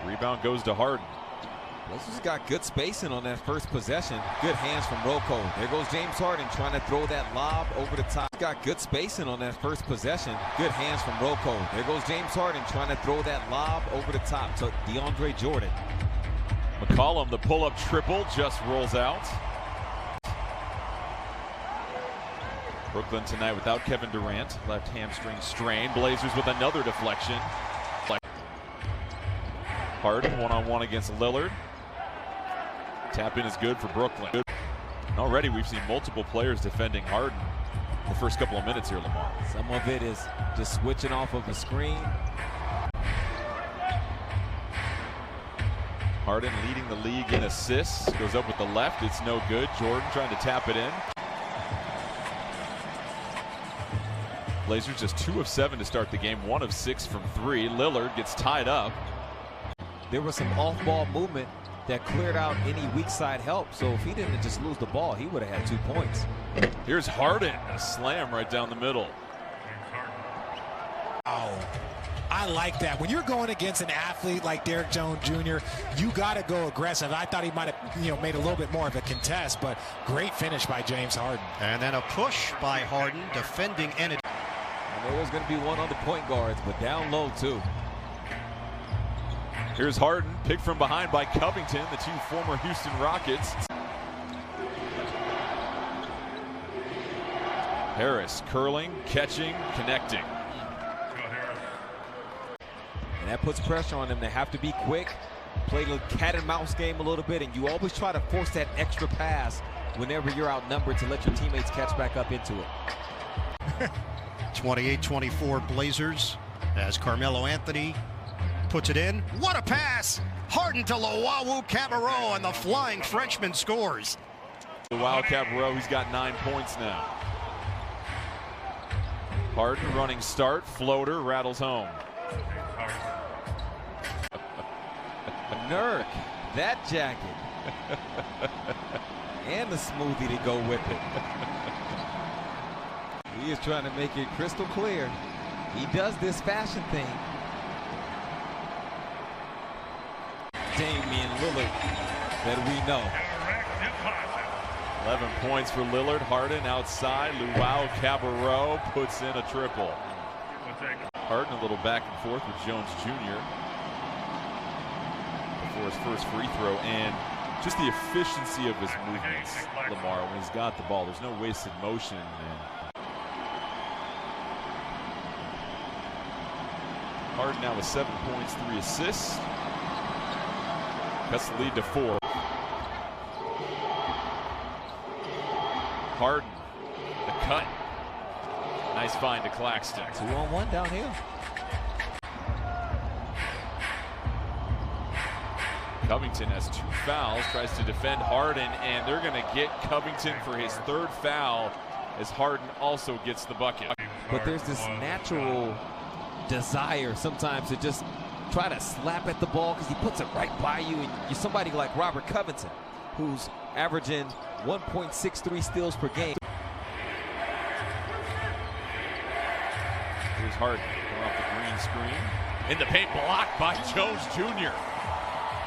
Rebound goes to Harden. Blazers got good spacing on that first possession. Good hands from Rocco. There goes James Harden trying to throw that lob over the top. Got good spacing on that first possession. Good hands from Rocco. There goes James Harden trying to throw that lob over the top to DeAndre Jordan. McCollum, the pull-up triple, just rolls out. Brooklyn tonight without Kevin Durant. Left hamstring strain. Blazers with another deflection. Harden one-on-one against Lillard. Tap in is good for Brooklyn. And already we've seen multiple players defending Harden in the first couple of minutes here, Lamar. Some of it is just switching off of the screen. Harden leading the league in assists. Goes up with the left. It's no good. Jordan trying to tap it in. Blazers just 2 of 7 to start the game. 1 of 6 from 3. Lillard gets tied up. There was some off-ball movement that cleared out any weak side help. So if he didn't just lose the ball, he would have had 2 points. Here's Harden. A slam right down the middle. Oh, I like that. When you're going against an athlete like Derrick Jones Jr., you got to go aggressive. I thought he might have, made a little bit more of a contest, but great finish by James Harden. And then a push by Harden, defending and it. And there was going to be one on the point guards, but down low too. Here's Harden, picked from behind by Covington, the 2 former Houston Rockets. Harris curling, catching, connecting. And that puts pressure on them. They have to be quick, play the cat and mouse game a little bit, and you always try to force that extra pass whenever you're outnumbered to let your teammates catch back up into it. 28-24 Blazers as Carmelo Anthony puts it in. What a pass! Harden to Luau Cabarrot, and the flying Frenchman scores. Luau Cabarrot, he's got 9 points now. Harden running start, floater, rattles home. Nurk, that jacket. And the smoothie to go with it. He is trying to make it crystal clear. He does this fashion thing. Damian Lillard that we know. 11 points for Lillard. Harden outside. Luau Cabarrot puts in a triple. Harden a little back and forth with Jones Jr. before his first free throw, and just the efficiency of his movements, Lamar, when he's got the ball. There's no wasted motion. And Harden now with 7 points, 3 assists. Cuts the lead to 4. Harden, the cut. Nice find to Claxton. 2-on-1 downhill. Covington has 2 fouls, tries to defend Harden, and they're going to get Covington for his 3rd foul as Harden also gets the bucket. But there's this natural desire sometimes to just try to slap at the ball because he puts it right by you, and you're somebody like Robert Covington, who's averaging 1.63 steals per game. Here's Harden going off the green screen. In the paint, blocked by Jones Jr.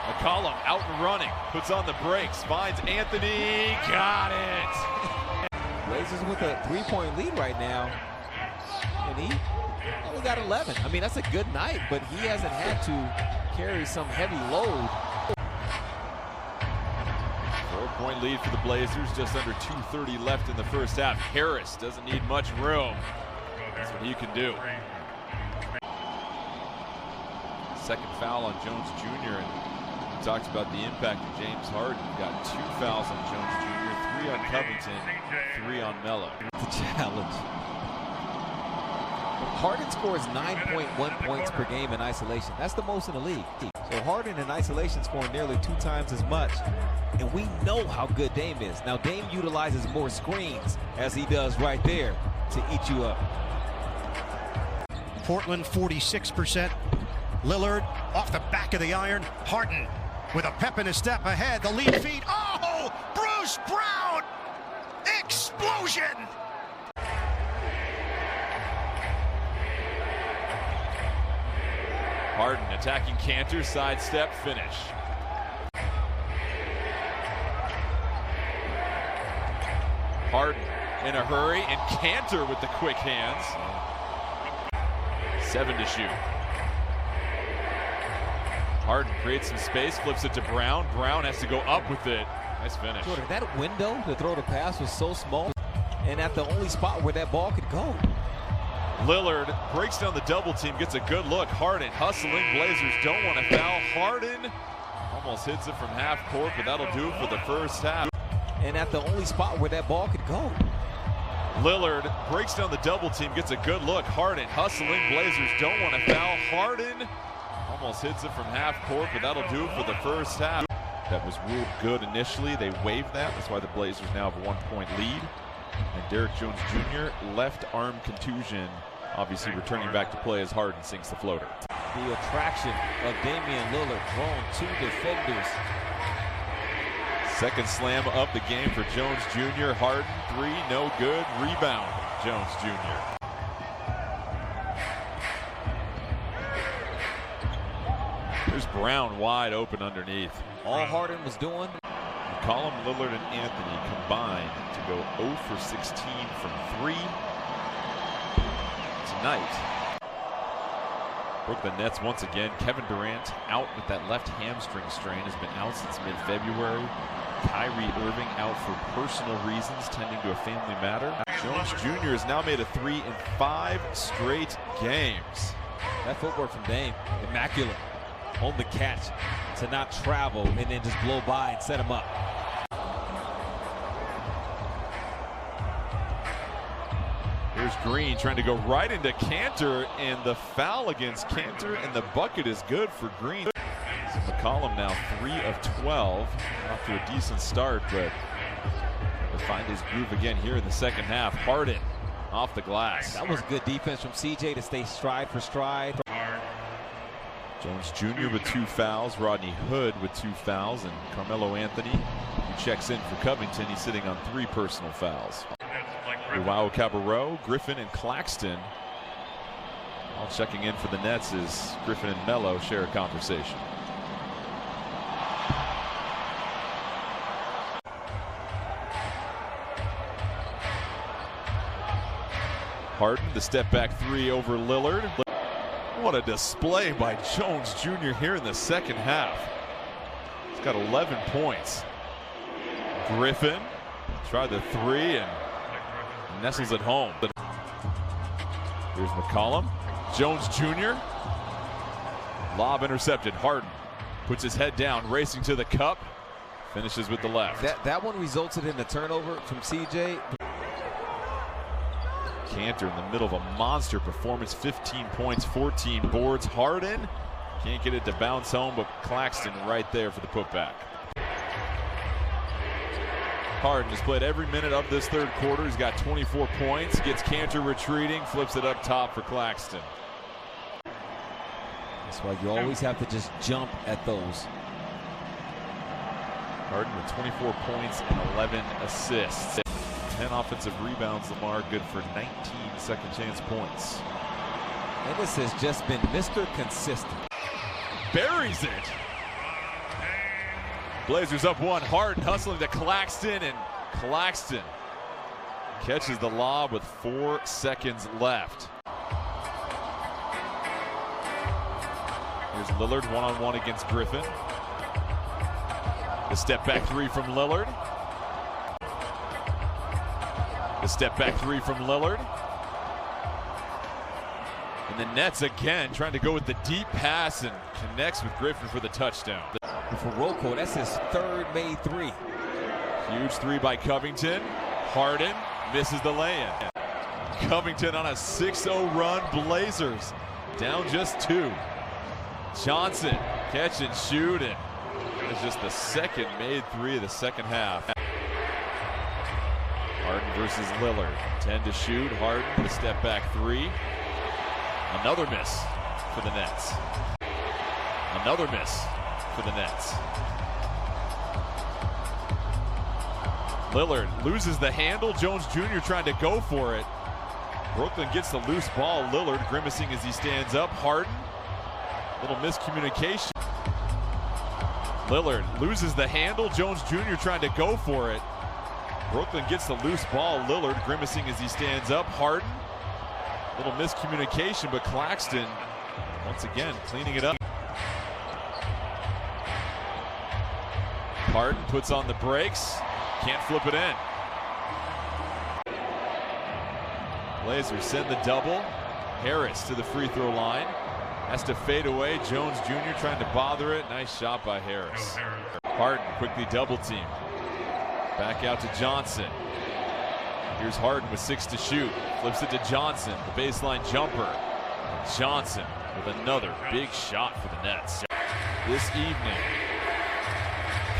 McCollum out and running, puts on the brakes, finds Anthony, got it! Blazers with a 3-point lead right now, and he only got 11. I mean, that's a good night, but he hasn't had to carry some heavy load. 4-point lead for the Blazers, just under 2:30 left in the first half. Harris doesn't need much room. That's what he can do. Second foul on Jones Jr. and we talked about the impact of James Harden. Got 2 fouls on Jones Jr., 3 on Covington, 3 on Melo. The challenge. Harden scores 9.1 points per game in isolation. That's the most in the league. So Harden in isolation scoring nearly 2 times as much. And we know how good Dame is. Now Dame utilizes more screens as he does right there to eat you up. Portland 46%. Lillard off the back of the iron. Harden with a pep in his step ahead. The lead feed. Oh, Bruce Brown! Explosion! Harden attacking Cantor, sidestep, finish. Harden in a hurry, and Cantor with the quick hands. 7 to shoot. Harden creates some space, flips it to Brown. Brown has to go up with it. Nice finish. Jordan, that window to throw the pass was so small, and at the only spot where that ball could go. Lillard breaks down the double team, gets a good look. Harden hustling. Blazers don't want to foul. Harden almost hits it from half court, but that'll do it for the first half. And at the only spot where that ball could go. Lillard breaks down the double team, gets a good look. Harden hustling. Blazers don't want to foul. Harden almost hits it from half court, but that'll do it for the first half. That was ruled good initially. They waived that. That's why the Blazers now have a 1-point lead. And Derrick Jones Jr., left arm contusion, obviously returning back to play as Harden sinks the floater. The attraction of Damian Lillard, drawing 2 defenders. Second slam of the game for Jones Jr. Harden, 3, no good. Rebound, Jones Jr. There's Brown wide open underneath. All Harden was doing. McCollum, Lillard, and Anthony combined to go 0 for 16 from 3 tonight. Brooklyn Nets once again. Kevin Durant out with that left hamstring strain, has been out since mid-February. Kyrie Irving out for personal reasons, tending to a family matter. Jones Jr. has now made a 3 in 5 straight games. That footwork from Dame, immaculate. On the catch to not travel and then just blow by and set him up. Here's Green trying to go right into Cantor, and the foul against Cantor, and the bucket is good for Green. So McCollum now 3 of 12. Off to a decent start, but to find his groove again here in the second half. Harden off the glass. That was good defense from CJ to stay stride for stride. Jones Jr. with 2 fouls, Rodney Hood with 2 fouls, and Carmelo Anthony, who checks in for Covington. He's sitting on 3 personal fouls. Joao Cabarro, Griffin, and Claxton all checking in for the Nets as Griffin and Melo share a conversation. Harden, the step back 3 over Lillard. What a display by Jones Jr. here in the second half. He's got 11 points. Griffin tried the 3 and nestles it home. Here's McCollum. Jones Jr. Lob intercepted. Harden puts his head down, racing to the cup. Finishes with the left. That one resulted in a turnover from CJ. Cantor in the middle of a monster performance, 15 points, 14 boards. Harden can't get it to bounce home, but Claxton right there for the putback. Harden has played every minute of this third quarter. He's got 24 points, gets Cantor retreating, flips it up top for Claxton. That's why you always have to just jump at those. Harden with 24 points and 11 assists. 10 offensive rebounds, Lamar, good for 19 second chance points. And this has just been Mr. Consistent. Buries it. Blazers up 1. Harden hustling to Claxton, and Claxton catches the lob with 4 seconds left. Here's Lillard one-on-one against Griffin. The step back 3 from Lillard. The step back 3 from Lillard. And the Nets again trying to go with the deep pass, and connects with Griffin for the touchdown. For Rocco, that's his 3rd made 3. Huge 3 by Covington. Harden misses the lay-in. Covington on a 6-0 run. Blazers down just 2. Johnson catch and shoot, and it's just the second made 3 of the second half. Harden versus Lillard. 10 to shoot. Harden, the step back 3. Another miss for the Nets. Another miss for the Nets. Lillard loses the handle. Jones Jr. trying to go for it. Brooklyn gets the loose ball. Lillard grimacing as he stands up. Harden Little miscommunication. Lillard loses the handle. Jones Jr. trying to go for it. Brooklyn gets the loose ball. Lillard grimacing as he stands up. Harden. Little miscommunication, but Claxton once again cleaning it up. Harden puts on the brakes. Can't flip it in. Blazers send the double. Harris to the free throw line. Has to fade away. Jones Jr. trying to bother it. Nice shot by Harris. Harden quickly double team. Back out to Johnson. Here's Harden with 6 to shoot. Flips it to Johnson. The baseline jumper. Johnson with another big shot for the Nets. This evening,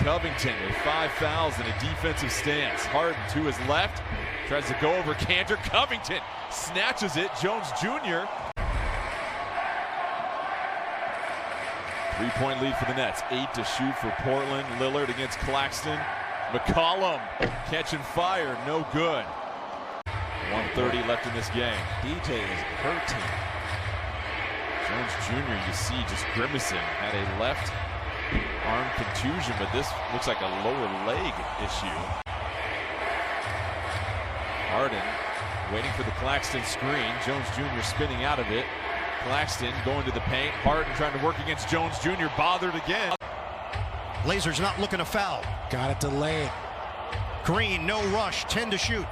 Covington with 5 fouls in a defensive stance. Harden to his left. Tries to go over Cantor. Covington snatches it. Jones Jr. 3-point lead for the Nets. 8 to shoot for Portland. Lillard against Claxton. McCollum catching fire. No good. 1:30 left in this game. DJ is hurting. Jones Jr. you see just grimacing. Had a left arm contusion, but this looks like a lower leg issue. Harden waiting for the Claxton screen. Jones Jr. spinning out of it. Claxton going to the paint. Harden trying to work against Jones Jr. Bothered again. Blazers not looking to foul. Got it delayed. Green, no rush, 10 to shoot.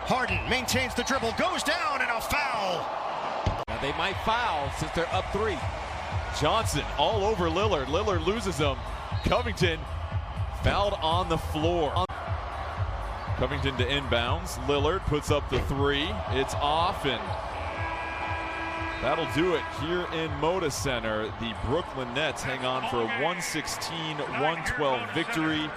Harden maintains the dribble, goes down, and a foul. Now they might foul since they're up 3. Johnson all over Lillard. Lillard loses him. Covington fouled on the floor. Covington to inbounds. Lillard puts up the 3. It's off, and that'll do it here in Moda Center. The Brooklyn Nets hang on for a 116-112 victory.